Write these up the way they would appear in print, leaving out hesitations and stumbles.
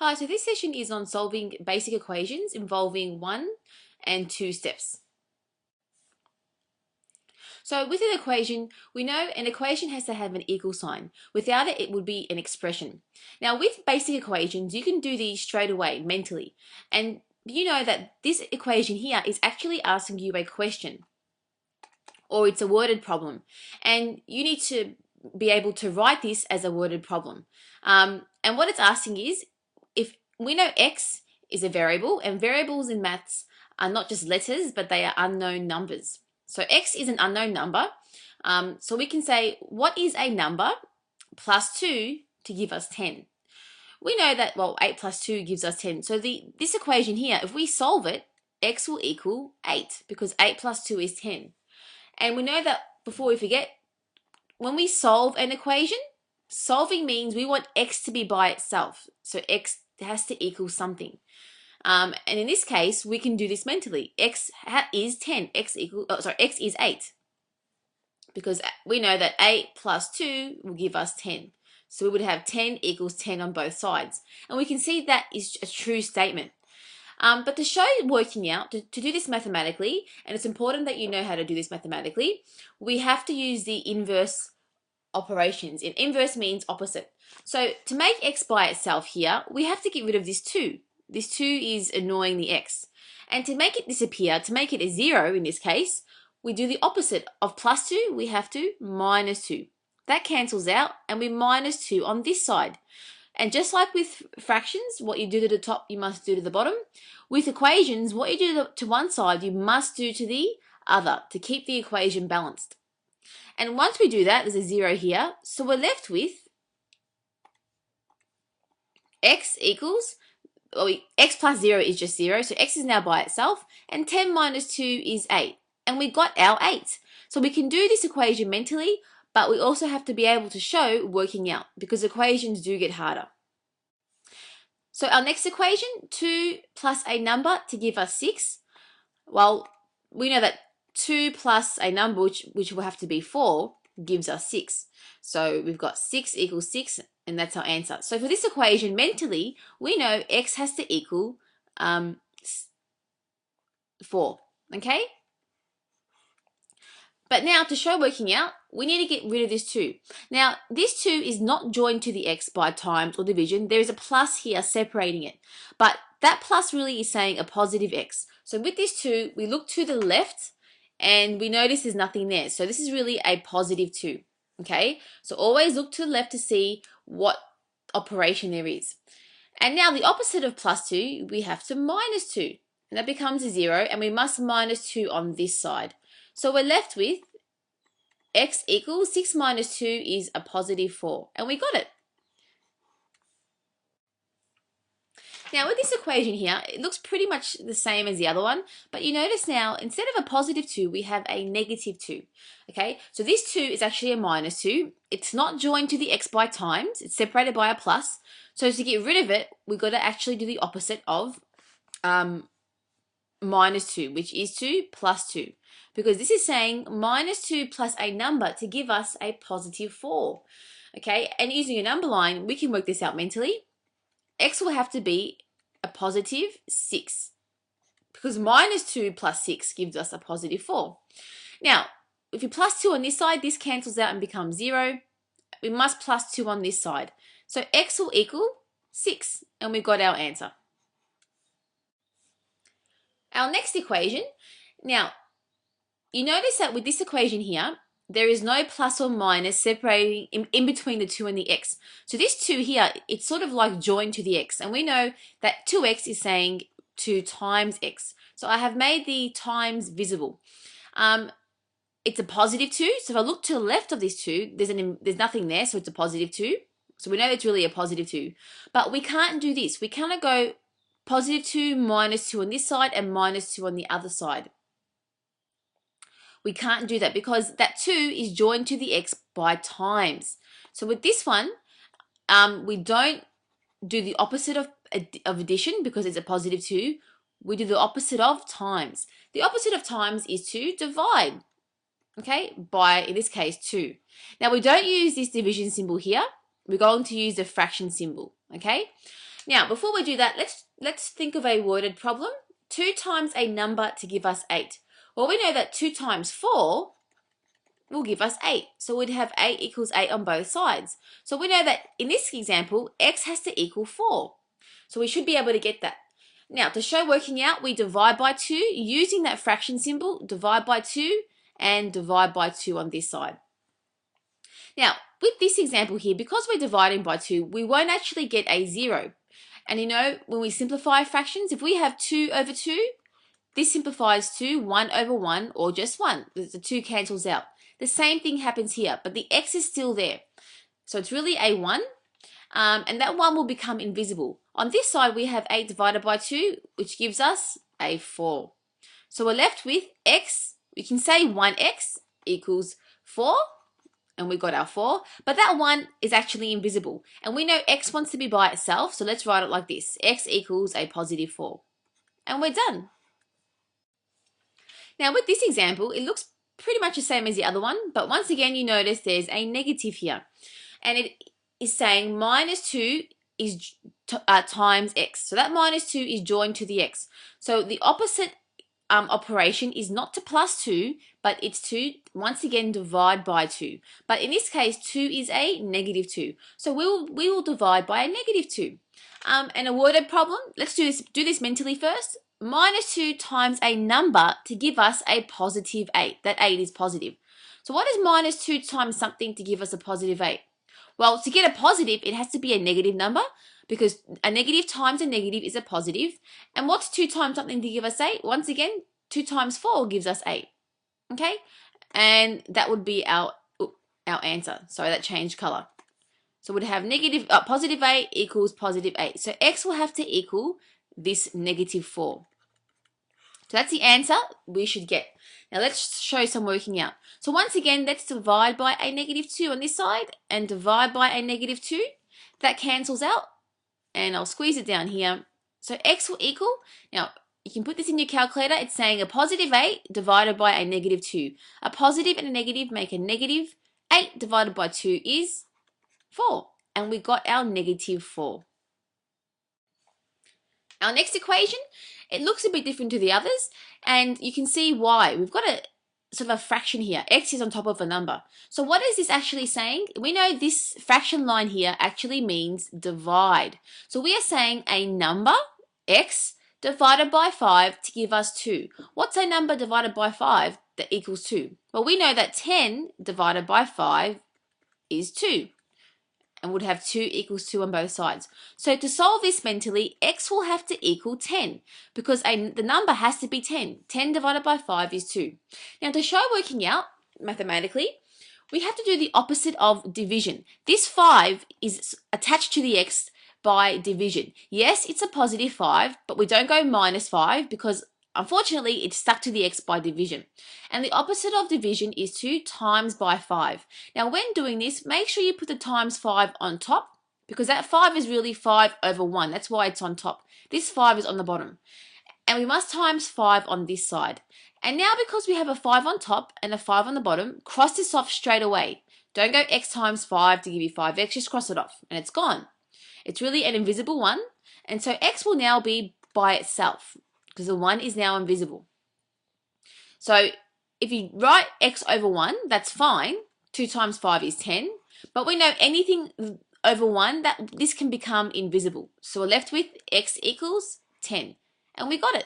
Hi, so this session is on solving basic equations involving 1 and 2 steps. So with an equation, we know an equation has to have an equal sign. Without it, it would be an expression. Now with basic equations, you can do these straight away mentally. And you know that this equation here is actually asking you a question, or it's a worded problem. And you need to be able to write this as a worded problem. And what it's asking is, if we know x is a variable, and variables in maths are not just letters, but they are unknown numbers. So x is an unknown number. So we can say, what is a number plus 2 to give us 10? We know that, well, 8 plus 2 gives us 10. So this equation here, if we solve it, x will equal 8, because 8 plus 2 is 10. And we know that, before we forget, when we solve an equation, solving means we want x to be by itself. So x has to equal something. And in this case, we can do this mentally. X is 10. X is 8. Because we know that 8 plus 2 will give us 10. So we would have 10 equals 10 on both sides. And we can see that is a true statement. But to show working out, to do this mathematically, and it's important that you know how to do this mathematically, we have to use the inverse operations. And inverse means opposite. So to make x by itself here, we have to get rid of this 2. This 2 is annoying the x. And to make it disappear, to make it a 0 in this case, we do the opposite of plus 2, we have to minus 2. That cancels out, and we minus 2 on this side. And just like with fractions, what you do to the top, you must do to the bottom. With equations, what you do to one side, you must do to the other to keep the equation balanced. And once we do that, there's a 0 here. So we're left with x equals, x plus 0 is just 0. So x is now by itself. And 10 minus 2 is 8. And we got our 8. So we can do this equation mentally, but we also have to be able to show working out, because equations do get harder. So our next equation, 2 plus a number to give us 6. Well, we know that 2 plus a number, which will have to be 4, gives us 6. So we've got 6 equals 6, and that's our answer. So for this equation, mentally, we know x has to equal 4, okay? But now, to show working out, we need to get rid of this 2. Now, this 2 is not joined to the x by times or division. There is a plus here separating it. But that plus really is saying a positive x. So with this 2, we look to the left, and we notice there's nothing there. So this is really a positive 2, okay? So always look to the left to see what operation there is. And now the opposite of plus 2, we have to minus 2. And that becomes a 0, and we must minus 2 on this side. So we're left with x equals 6 minus 2 is a positive 4. And we got it. Now with this equation here, it looks pretty much the same as the other one. But you notice now, instead of a positive 2, we have a negative 2. Okay, so this 2 is actually a minus 2. It's not joined to the x by times. It's separated by a plus. So to get rid of it, we've got to actually do the opposite of minus 2, which is 2 plus 2. Because this is saying minus 2 plus a number to give us a positive 4. Okay, and using a number line, we can work this out mentally. X will have to be a positive 6. Because minus 2 plus 6 gives us a positive 4. Now, if you plus 2 on this side, this cancels out and becomes 0. We must plus 2 on this side. So x will equal 6, and we've got our answer. Our next equation, now, you notice that with this equation here, there is no plus or minus separating in between the 2 and the x. So this 2 here, it's sort of like joined to the x. And we know that 2x is saying 2 times x. So I have made the times visible. It's a positive 2. So if I look to the left of this 2, there's nothing there, so it's a positive 2. So we know it's really a positive 2. But we can't do this. We cannot go positive 2 minus 2 on this side and minus 2 on the other side. We can't do that because that 2 is joined to the x by times. So with this one, we don't do the opposite of addition because it's a positive 2. We do the opposite of times. The opposite of times is to divide, okay, by, in this case, 2. Now, we don't use this division symbol here. We're going to use the fraction symbol, okay? Now, before we do that, let's think of a worded problem. 2 times a number to give us 8. Well, we know that 2 times 4 will give us 8. So we'd have 8 equals 8 on both sides. So we know that in this example, x has to equal 4. So we should be able to get that. Now, to show working out, we divide by 2 using that fraction symbol, divide by 2 and divide by 2 on this side. Now, with this example here, because we're dividing by 2, we won't actually get a 0. And you know, when we simplify fractions, if we have 2 over 2, this simplifies to 1 over 1 or just 1. The 2 cancels out. The same thing happens here, but the x is still there. So it's really a 1, and that 1 will become invisible. On this side, we have 8 divided by 2, which gives us a 4. So we're left with x, we can say 1x equals 4, and we got our 4, but that 1 is actually invisible. And we know x wants to be by itself, so let's write it like this. X equals a positive 4. And we're done. Now with this example, it looks pretty much the same as the other one, but once again you notice there's a negative here. And it is saying minus 2 is times x. So that minus 2 is joined to the x. So the opposite operation is not to plus 2, but it's to, once again, divide by 2. But in this case, 2 is a negative 2. So we will divide by a negative 2. And a worded problem, let's do this mentally first. Minus 2 times a number to give us a positive 8. That 8 is positive. So what is minus 2 times something to give us a positive 8? Well, to get a positive, it has to be a negative number, because a negative times a negative is a positive. And what's 2 times something to give us 8? Once again, 2 times 4 gives us 8. Okay? And that would be our answer. Sorry, that changed color. So we'd have positive 8 equals positive 8. So x will have to equal this negative 4. So that's the answer we should get. Now let's show some working out. So once again, let's divide by a negative 2 on this side and divide by a negative 2. That cancels out, and I'll squeeze it down here. So x will equal, now you can put this in your calculator, it's saying a positive 8 divided by a negative 2. A positive and a negative make a negative. 8 divided by 2 is 4, and we got our negative 4. Our next equation, it looks a bit different to the others, and you can see why. We've got a sort of a fraction here. X is on top of a number. So what is this actually saying? We know this fraction line here actually means divide. So we are saying a number, x, divided by 5 to give us 2. What's a number divided by 5 that equals 2? Well, we know that 10 divided by 5 is 2. And would have 2 equals 2 on both sides. So to solve this mentally, x will have to equal 10, because the number has to be 10. 10 divided by 5 is 2. Now to show working out mathematically, we have to do the opposite of division. This 5 is attached to the x by division. Yes, it's a positive 5, but we don't go minus 5 because unfortunately, it's stuck to the x by division. And the opposite of division is to times by 5. Now, when doing this, make sure you put the times 5 on top, because that 5 is really 5 over 1. That's why it's on top. This 5 is on the bottom. And we must times 5 on this side. And now, because we have a 5 on top and a 5 on the bottom, cross this off straight away. Don't go x times 5 to give you 5x, just cross it off, and it's gone. It's really an invisible 1, and so x will now be by itself, because the 1 is now invisible. So if you write x over 1, that's fine. 2 times 5 is 10. But we know anything over 1, that this can become invisible. So we're left with x equals 10. And we got it.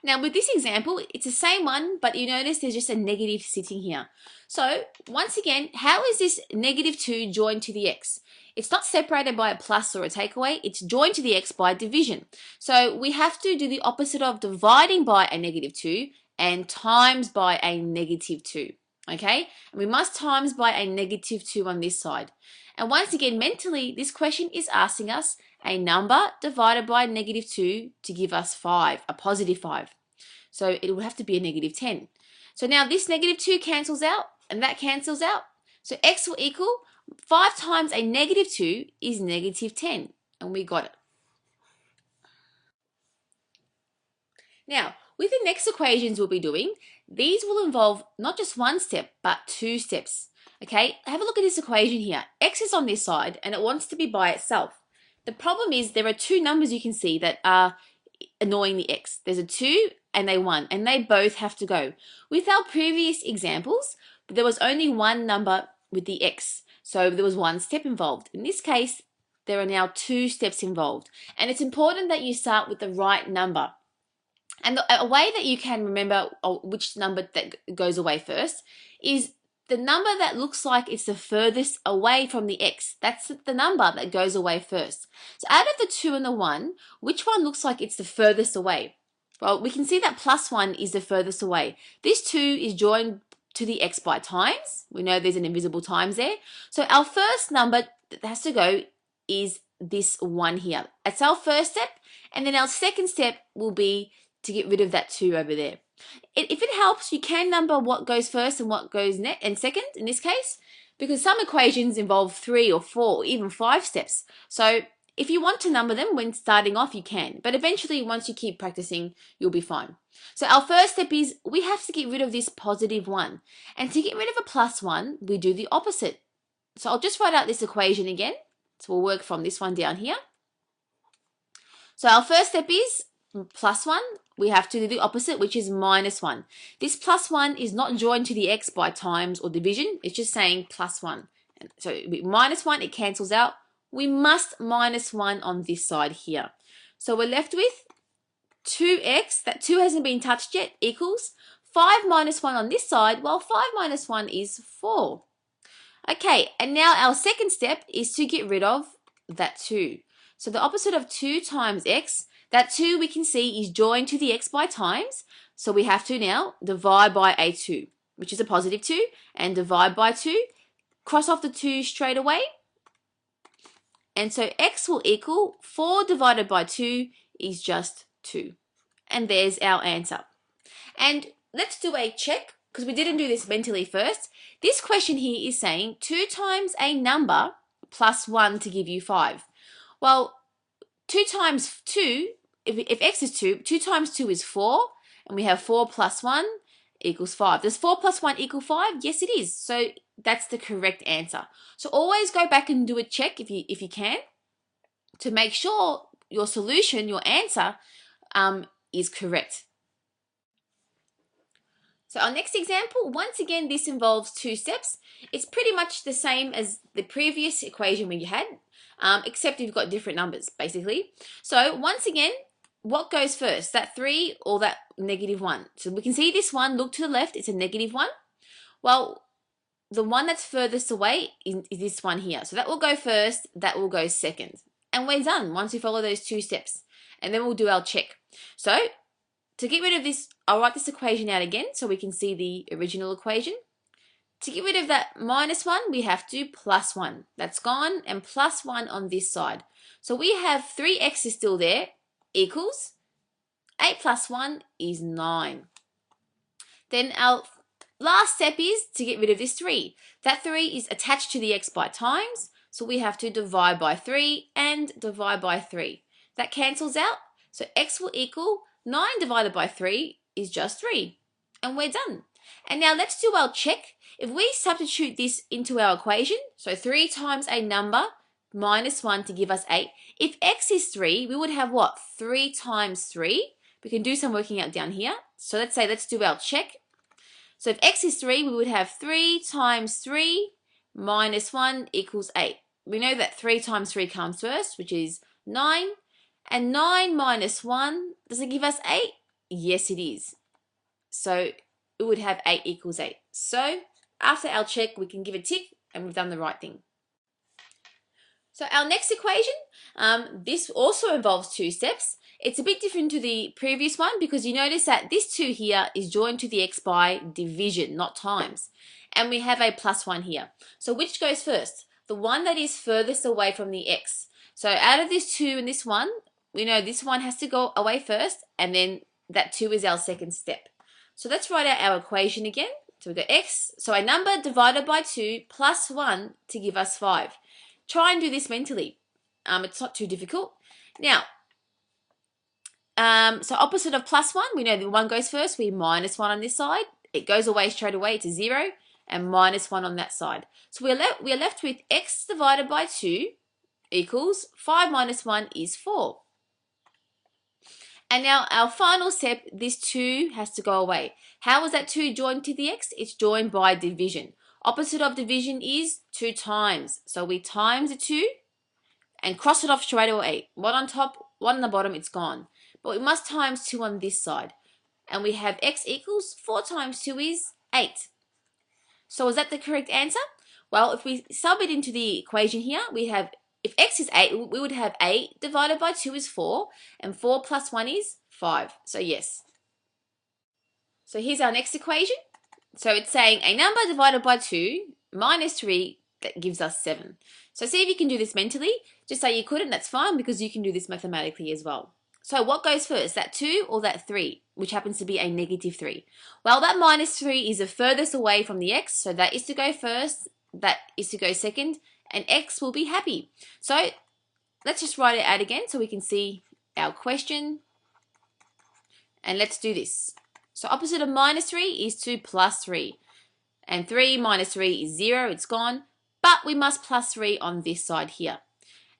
Now with this example, it's the same one, but you notice there's just a negative sitting here. So once again, how is this negative 2 joined to the x? It's not separated by a plus or a takeaway, it's joined to the x by division. So we have to do the opposite of dividing by a negative 2 and times by a negative 2. Okay? And we must times by a negative 2 on this side. And once again, mentally, this question is asking us a number divided by negative 2 to give us 5, a positive 5. So it would have to be a negative 10. So now this negative 2 cancels out, and that cancels out. So x will equal 5 times a negative 2 is negative 10, and we got it. Now, with the next equations we'll be doing, these will involve not just one step, but 2 steps. Okay, have a look at this equation here. X is on this side and it wants to be by itself. The problem is there are two numbers you can see that are annoying the X. There's a 2 and a 1, and they both have to go. With our previous examples, there was only one number with the X, so there was one step involved. In this case, there are now two steps involved, and it's important that you start with the right number. And a way that you can remember which number that goes away first is the number that looks like it's the furthest away from the X. That's the number that goes away first. So out of the 2 and the 1, which one looks like it's the furthest away? Well, we can see that +1 is the furthest away. This 2 is joined to the X by times. We know there's an invisible times there. So our first number that has to go is this 1 here. That's our first step. And then our second step will be to get rid of that 2 over there. If it helps, you can number what goes first and what goes next and second in this case, because some equations involve 3 or 4 or even 5 steps. So if you want to number them when starting off, you can, but eventually once you keep practicing, you'll be fine. So our first step is we have to get rid of this +1, and to get rid of a +1, we do the opposite. So I'll just write out this equation again. So we'll work from this one down here. So our first step is +1, we have to do the opposite, which is -1. This +1 is not joined to the X by times or division, it's just saying +1. So -1, it cancels out. We must -1 on this side here. So we're left with 2x, that 2 hasn't been touched yet, equals 5 minus 1 on this side. Well, 5 minus 1 is 4. Okay, and now our second step is to get rid of that 2. So the opposite of 2 times x, that 2 we can see is joined to the x by times, so we have to now divide by a 2, which is a +2, and divide by 2, cross off the 2 straight away, and so x will equal 4 divided by 2 is just 2. And there's our answer. And let's do a check, because we didn't do this mentally first. This question here is saying 2 times a number plus 1 to give you 5. Well, 2 times 2, if x is 2, 2 times 2 is 4, and we have 4 plus 1 equals 5. Does 4 plus 1 equal 5? Yes, it is. So that's the correct answer. So always go back and do a check if you can, to make sure your solution, your answer, is correct. So our next example, once again, this involves 2 steps. It's pretty much the same as the previous equation we had, except you've got different numbers, basically. So once again, what goes first, that 3 or that -1? So we can see this one, look to the left, it's a -1. Well, the one that's furthest away is this one here. So that will go first, that will go second. And we're done once we follow those 2 steps. And then we'll do our check. So to get rid of this, I'll write this equation out again so we can see the original equation. To get rid of that -1, we have to +1. That's gone, and +1 on this side. So we have 3x is still there, equals 8 plus 1 is 9. Then our last step is to get rid of this 3. That 3 is attached to the x by times, so we have to divide by 3 and divide by 3. That cancels out, so x will equal 9 divided by 3 is just 3. And we're done. And now let's do our check. If we substitute this into our equation, so 3 times a number minus 1 to give us 8. If x is 3, we would have what? 3 times 3. We can do some working out down here. So let's do our check. So if x is 3, we would have 3 times 3 minus 1 equals 8. We know that 3 times 3 comes first, which is 9. And 9 minus 1, does it give us 8? Yes, it is. So it would have 8 equals 8. So after our check, we can give a tick and we've done the right thing. So our next equation, this also involves 2 steps. It's a bit different to the previous one because you notice that this 2 here is joined to the x by division, not times. And we have a +1 here. So which goes first? The one that is furthest away from the x. So out of this 2 and this 1, we know this one has to go away first, and then that 2 is our second step. So let's write out our equation again. So we've got x, so a number divided by 2 plus 1 to give us 5. Try and do this mentally. It's not too difficult. Now, so opposite of +1, we know the 1 goes first. We -1 on this side. It goes away straight away to 0. and minus 1 on that side. So we are left with x divided by 2 equals 5 minus 1 is 4. And now our final step, this 2 has to go away. How is that 2 joined to the x? It's joined by division. Opposite of division is 2 times. So we times the 2 and cross it off straight away. One on top, one on the bottom, it's gone. But we must times 2 on this side. And we have x equals 4 times 2 is 8. So is that the correct answer? Well, if we sub it into the equation here, we have, if x is 8, we would have 8 divided by 2 is 4, and 4 plus 1 is 5. So yes. So here's our next equation. So it's saying a number divided by 2 minus 3, that gives us 7. So see if you can do this mentally. Just say you couldn't, that's fine, because you can do this mathematically as well. So what goes first, that 2 or that 3, which happens to be a negative 3? Well, that minus 3 is the furthest away from the x, so that is to go first, that is to go second, and x will be happy. So let's just write it out again so we can see our question. And let's do this. So opposite of minus 3 is 2 plus 3. And 3 minus 3 is 0, it's gone. But we must plus 3 on this side here.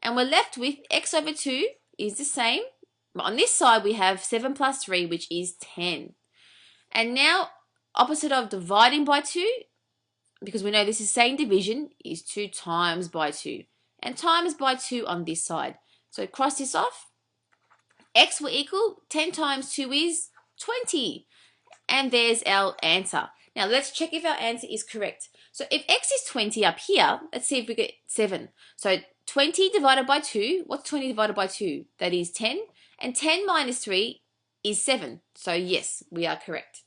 And we're left with x over 2 is the same. But on this side we have 7 plus 3, which is 10. And now opposite of dividing by 2, because we know this is saying division, is 2 times by 2. And times by 2 on this side. So cross this off. X will equal 10 times 2 is 20. And there's our answer. Now let's check if our answer is correct. So if x is 20 up here, let's see if we get 7. So 20 divided by 2, what's 20 divided by 2? That is 10. And 10 minus 3 is 7. So yes, we are correct.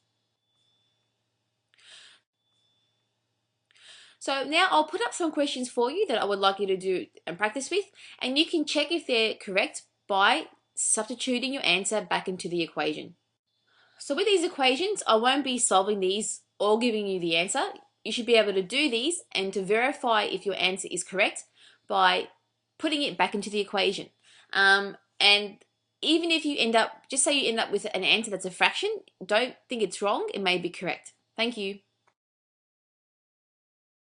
So now I'll put up some questions for you that I would like you to do and practice with. And you can check if they're correct by substituting your answer back into the equation. So with these equations, I won't be solving these or giving you the answer. You should be able to do these and to verify if your answer is correct by putting it back into the equation. And even if you end up, just say you end up with an answer that's a fraction, don't think it's wrong, it may be correct. Thank you.